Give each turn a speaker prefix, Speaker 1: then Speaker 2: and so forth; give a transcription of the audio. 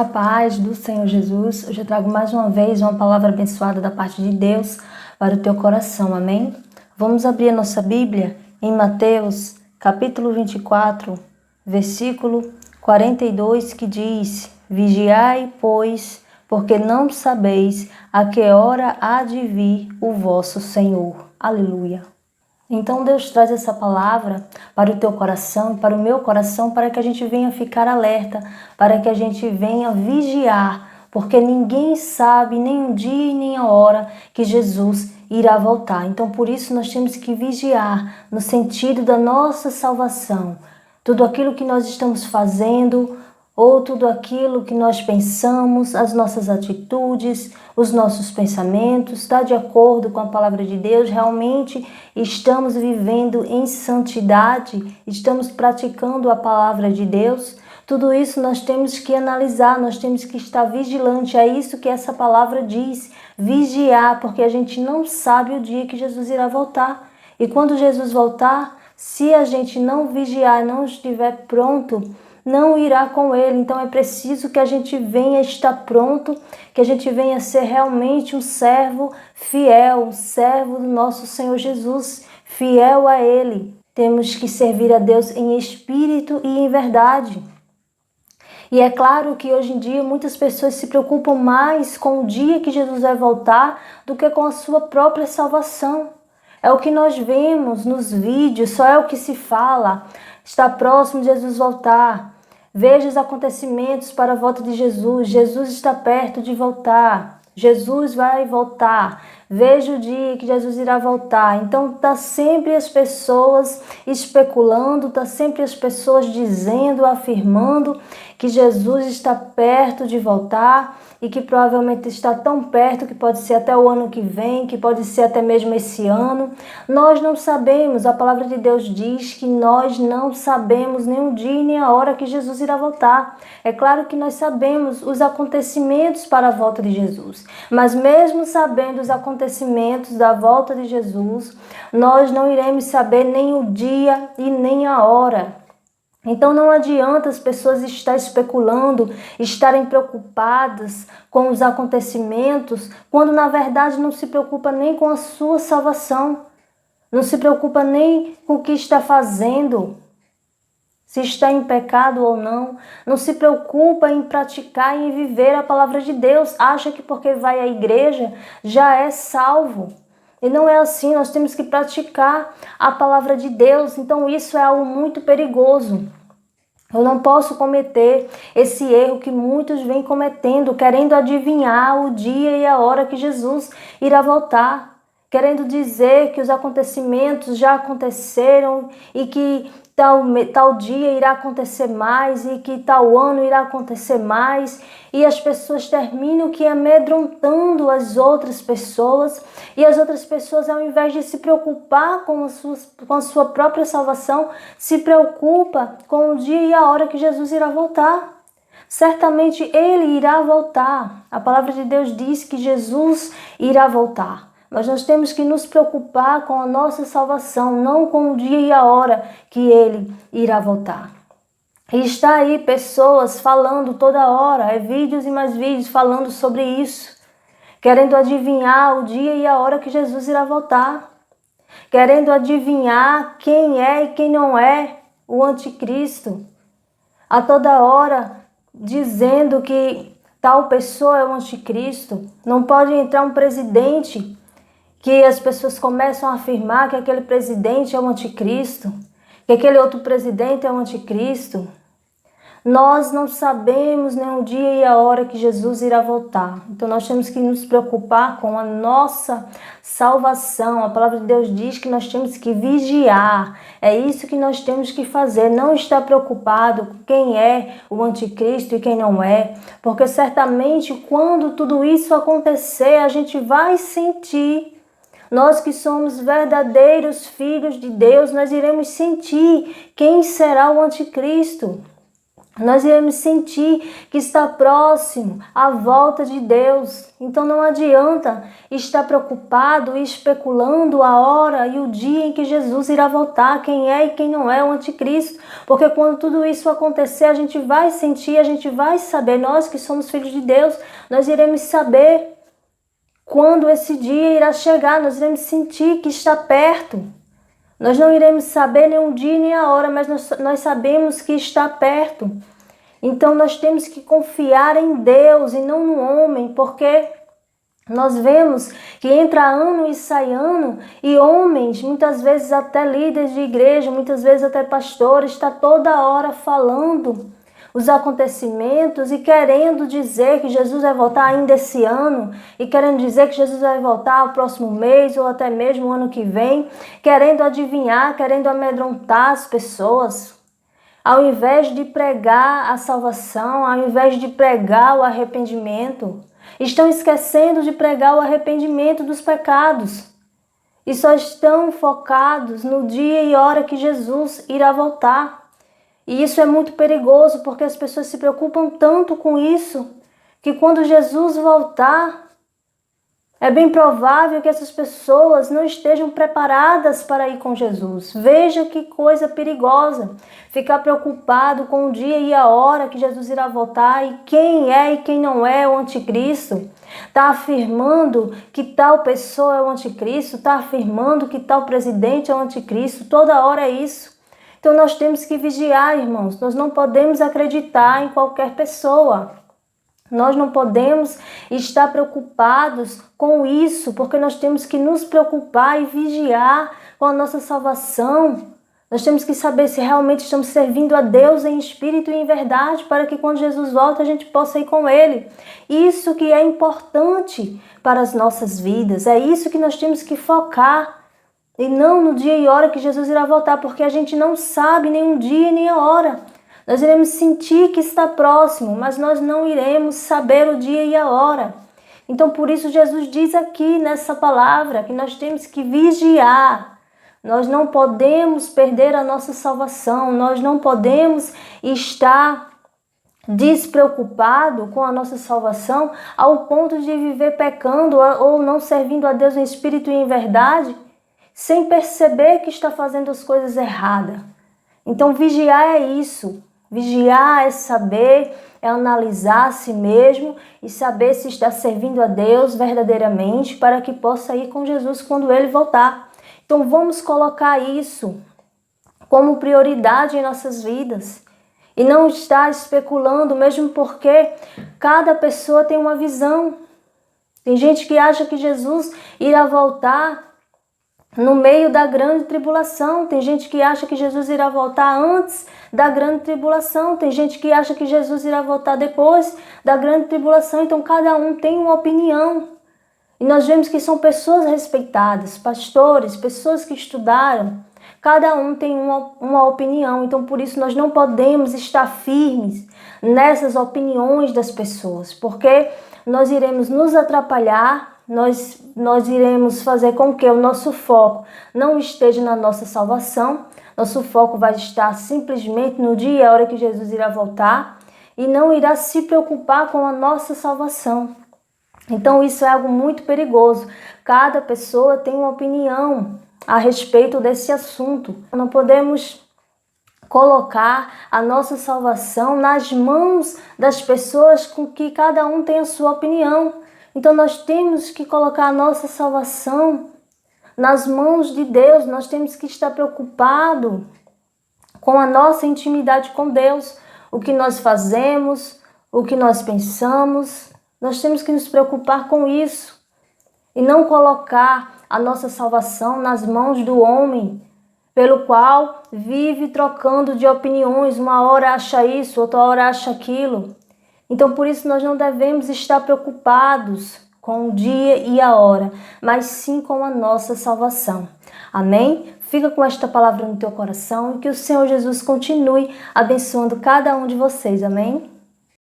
Speaker 1: A paz do Senhor Jesus. Hoje eu trago mais uma vez uma palavra abençoada da parte de Deus para o teu coração, amém? Vamos abrir a nossa Bíblia em Mateus, capítulo 24, versículo 42, que diz: Vigiai, pois, porque não sabeis a que hora há de vir o vosso Senhor. Aleluia. Então Deus traz essa palavra para o teu coração e para o meu coração, para que a gente venha ficar alerta, para que a gente venha vigiar, porque ninguém sabe nem o dia e nem a hora que Jesus irá voltar. Então por isso nós temos que vigiar no sentido da nossa salvação. Tudo aquilo que nós estamos fazendo, ou tudo aquilo que nós pensamos, as nossas atitudes, os nossos pensamentos, está de acordo com a palavra de Deus? Realmente estamos vivendo em santidade? Estamos praticando a palavra de Deus? Tudo isso nós temos que analisar, nós temos que estar vigilante. É isso que essa palavra diz, vigiar, porque a gente não sabe o dia que Jesus irá voltar. E quando Jesus voltar, se a gente não vigiar, não estiver pronto, não irá com ele. Então é preciso que a gente venha estar pronto, que a gente venha ser realmente um servo fiel, um servo do nosso Senhor Jesus, fiel a ele. Temos que servir a Deus em espírito e em verdade. E é claro que hoje em dia muitas pessoas se preocupam mais com o dia que Jesus vai voltar do que com a sua própria salvação. É o que nós vemos nos vídeos, só é o que se fala. Está próximo de Jesus voltar. Veja os acontecimentos para a volta de Jesus. Jesus está perto de voltar. Jesus vai voltar. Veja o dia que Jesus irá voltar. Então está sempre as pessoas especulando, está sempre as pessoas dizendo, afirmando que Jesus está perto de voltar e que provavelmente está tão perto que pode ser até o ano que vem, que pode ser até mesmo esse ano. Nós não sabemos, a palavra de Deus diz que nós não sabemos nem o dia nem a hora que Jesus irá voltar. É claro que nós sabemos os acontecimentos para a volta de Jesus, mas mesmo sabendo os acontecimentos da volta de Jesus, nós não iremos saber nem o dia e nem a hora. Então não adianta as pessoas estarem especulando, estarem preocupadas com os acontecimentos, quando na verdade não se preocupa nem com a sua salvação, não se preocupa nem com o que está fazendo, se está em pecado ou não, não se preocupa em praticar e em viver a palavra de Deus, acha que porque vai à igreja já é salvo. E não é assim, nós temos que praticar a palavra de Deus, então isso é algo muito perigoso. Eu não posso cometer esse erro que muitos vêm cometendo, querendo adivinhar o dia e a hora que Jesus irá voltar, querendo dizer que os acontecimentos já aconteceram e que tal dia irá acontecer mais e que tal ano irá acontecer mais, e as pessoas terminam que amedrontando as outras pessoas, e as outras pessoas, ao invés de se preocupar com a sua própria salvação, se preocupa com o dia e a hora que Jesus irá voltar. Certamente ele irá voltar. A palavra de Deus diz que Jesus irá voltar. Mas nós temos que nos preocupar com a nossa salvação, não com o dia e a hora que ele irá voltar. E está aí pessoas falando toda hora, vídeos e mais vídeos falando sobre isso, querendo adivinhar o dia e a hora que Jesus irá voltar, querendo adivinhar quem é e quem não é o anticristo, a toda hora dizendo que tal pessoa é o anticristo. Não pode entrar um presidente que as pessoas começam a afirmar que aquele presidente é o anticristo, que aquele outro presidente é o anticristo. Nós não sabemos nem o dia e a hora que Jesus irá voltar. Então nós temos que nos preocupar com a nossa salvação. A palavra de Deus diz que nós temos que vigiar. É isso que nós temos que fazer. Não estar preocupado com quem é o anticristo e quem não é. Porque certamente quando tudo isso acontecer, a gente vai sentir. Nós que somos verdadeiros filhos de Deus, nós iremos sentir quem será o anticristo. Nós iremos sentir que está próximo a volta de Deus. Então não adianta estar preocupado e especulando a hora e o dia em que Jesus irá voltar, quem é e quem não é o anticristo. Porque quando tudo isso acontecer, a gente vai sentir, a gente vai saber, nós que somos filhos de Deus, nós iremos saber quando esse dia irá chegar, nós iremos sentir que está perto. Nós não iremos saber nem o dia nem a hora, mas nós sabemos que está perto. Então nós temos que confiar em Deus e não no homem, porque nós vemos que entra ano e sai ano e homens, muitas vezes até líderes de igreja, muitas vezes até pastores, está toda hora falando os acontecimentos e querendo dizer que Jesus vai voltar ainda esse ano, e querendo dizer que Jesus vai voltar o próximo mês ou até mesmo o ano que vem, querendo adivinhar, querendo amedrontar as pessoas. Ao invés de pregar a salvação, ao invés de pregar o arrependimento, estão esquecendo de pregar o arrependimento dos pecados e só estão focados no dia e hora que Jesus irá voltar. E isso é muito perigoso, porque as pessoas se preocupam tanto com isso, que quando Jesus voltar, é bem provável que essas pessoas não estejam preparadas para ir com Jesus. Veja que coisa perigosa, ficar preocupado com o dia e a hora que Jesus irá voltar e quem é e quem não é o anticristo. Está afirmando que tal pessoa é o anticristo, está afirmando que tal presidente é o anticristo, toda hora é isso. Então nós temos que vigiar, irmãos, nós não podemos acreditar em qualquer pessoa. Nós não podemos estar preocupados com isso, porque nós temos que nos preocupar e vigiar com a nossa salvação. Nós temos que saber se realmente estamos servindo a Deus em espírito e em verdade, para que quando Jesus volta a gente possa ir com Ele. Isso que é importante para as nossas vidas, é isso que nós temos que focar. E não no dia e hora que Jesus irá voltar, porque a gente não sabe nem o dia nem a hora. Nós iremos sentir que está próximo, mas nós não iremos saber o dia e a hora. Então, por isso, Jesus diz aqui nessa palavra que nós temos que vigiar. Nós não podemos perder a nossa salvação, nós não podemos estar despreocupado com a nossa salvação ao ponto de viver pecando ou não servindo a Deus em espírito e em verdade, sem perceber que está fazendo as coisas erradas. Então, vigiar é isso. Vigiar é saber, é analisar a si mesmo e saber se está servindo a Deus verdadeiramente para que possa ir com Jesus quando Ele voltar. Então, vamos colocar isso como prioridade em nossas vidas e não estar especulando, mesmo porque cada pessoa tem uma visão. Tem gente que acha que Jesus irá voltar no meio da grande tribulação, tem gente que acha que Jesus irá voltar antes da grande tribulação, tem gente que acha que Jesus irá voltar depois da grande tribulação, então cada um tem uma opinião. E nós vemos que são pessoas respeitadas, pastores, pessoas que estudaram, cada um tem uma opinião, então por isso nós não podemos estar firmes nessas opiniões das pessoas, porque nós iremos nos atrapalhar. Nós iremos fazer com que o nosso foco não esteja na nossa salvação. Nosso foco vai estar simplesmente no dia e a hora que Jesus irá voltar e não irá se preocupar com a nossa salvação. Então isso é algo muito perigoso. Cada pessoa tem uma opinião a respeito desse assunto. Não podemos colocar a nossa salvação nas mãos das pessoas com que cada um tem a sua opinião. Então nós temos que colocar a nossa salvação nas mãos de Deus. Nós temos que estar preocupados com a nossa intimidade com Deus. O que nós fazemos, o que nós pensamos, nós temos que nos preocupar com isso. E não colocar a nossa salvação nas mãos do homem, pelo qual vive trocando de opiniões. Uma hora acha isso, outra hora acha aquilo. Então, por isso, nós não devemos estar preocupados com o dia e a hora, mas sim com a nossa salvação. Amém? Fica com esta palavra no teu coração e que o Senhor Jesus continue abençoando cada um de vocês. Amém?